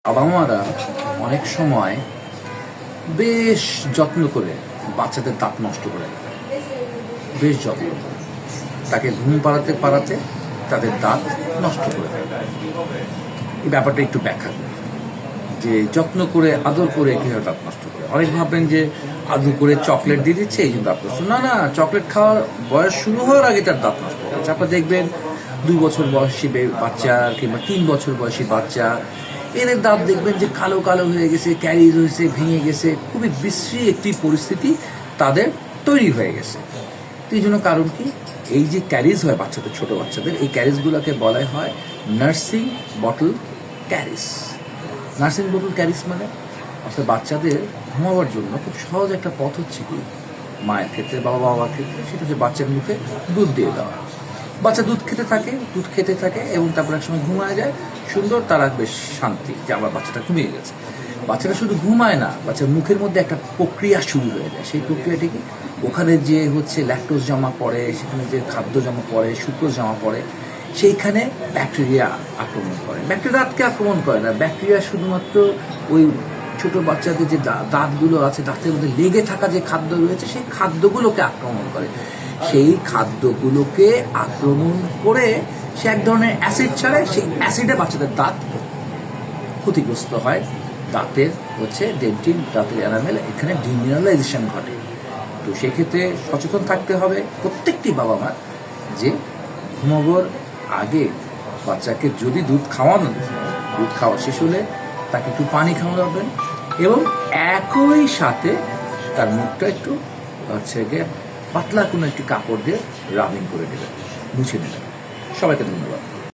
বাবা মারা অনেক সময় বেশ যত্ন করে বাচ্চাদের দাঁত নষ্ট করে দেয়, বেশ যত্ন করে তাকে ঘুম পাড়াতে পাড়াতে তাদের দাঁত নষ্ট করে দেয়। এই ব্যাপারটা একটু ব্যাখ্যা করি যে যত্ন করে আদর করে কীভাবে দাঁত নষ্ট করে। অনেক ভাববেন যে আদর করে চকলেট দিয়ে দিচ্ছে এই জন্য দাঁত নষ্ট। না না, চকলেট খাওয়ার বয়স শুরু হওয়ার আগে তার দাঁত নষ্ট হয়ে গেছে। আপনারা দেখবেন 2 বছর বয়সী বাচ্চা কিংবা 3 বছর বয়সী বাচ্চা, এদের দাঁত দেখবেন যে কালো কালো হয়ে গেছে, ক্যারিজ হয়েছে, ভেঙে গেছে, খুবই বিশ্রী একটি পরিস্থিতি তাদের তৈরি হয়ে গেছে। তো এই জন্য কারণ কি, এই যে ক্যারিজ হয় বাচ্চাদের, ছোট বাচ্চাদের, এই ক্যারিজগুলোকে বলা হয় nursing bottle carriage. Nursing bottle carriage মানে অর্থাৎ বাচ্চাদের ঘুমাবার জন্য খুব সহজ একটা পথ হচ্ছে কি, মায়ের ক্ষেত্রে বাবার ক্ষেত্রে, সেটা হচ্ছে বাচ্চার মুখে দুধ দিয়ে দেওয়া। বাচ্চা দুধ খেতে থাকে এবং তারপর এক সময় ঘুমায় যায়, সুন্দর, তারা বেশ শান্তি যে আমার বাচ্চাটা ঘুমিয়ে গেছে। বাচ্চাটা শুধু ঘুমায় না, বাচ্চার মুখের মধ্যে একটা প্রক্রিয়া শুরু হয়ে যায়। সেই প্রক্রিয়াটি কি, ওখানে যে ল্যাকটোজ জমা পড়ে, সেখানে যে খাদ্য জমা পড়ে, সুক্রোজ জমা পড়ে, সেইখানে ব্যাকটেরিয়া আক্রমণ করে। ব্যাকটেরিয়া দাঁতকে আক্রমণ করে না, ব্যাকটেরিয়া শুধুমাত্র ওই ছোট বাচ্চাদের যে দাঁতগুলো আছে, দাঁতের মধ্যে লেগে থাকা যে খাদ্য রয়েছে, সেই খাদ্যগুলোকে আক্রমণ করে। সেই খাদ্যগুলোকে আক্রমণ করে সে এক ধরনের অ্যাসিড ছাড়ে, সেই অ্যাসিডে বাচ্চাদের দাঁত ক্ষতিগ্রস্ত হয়। দাঁতের ডেন্টিন, দাঁতের এনামেল, এখানে ডিমিনারালাইজেশন ঘটে। তো সেক্ষেত্রে সচেতন থাকতে হবে প্রত্যেকটি বাবা মা যে ঘুমাবার আগে বাচ্চাকে যদি দুধ খাওয়া শেষ হলে তাকে একটু পানি খাওয়াবেন এবং একই সাথে তার মুখটা একটু পাতলা কোনো একটি কাপড় দিয়ে রাবিং করে দেবেন, মুছে নেবেন। সবাইকে ধন্যবাদ।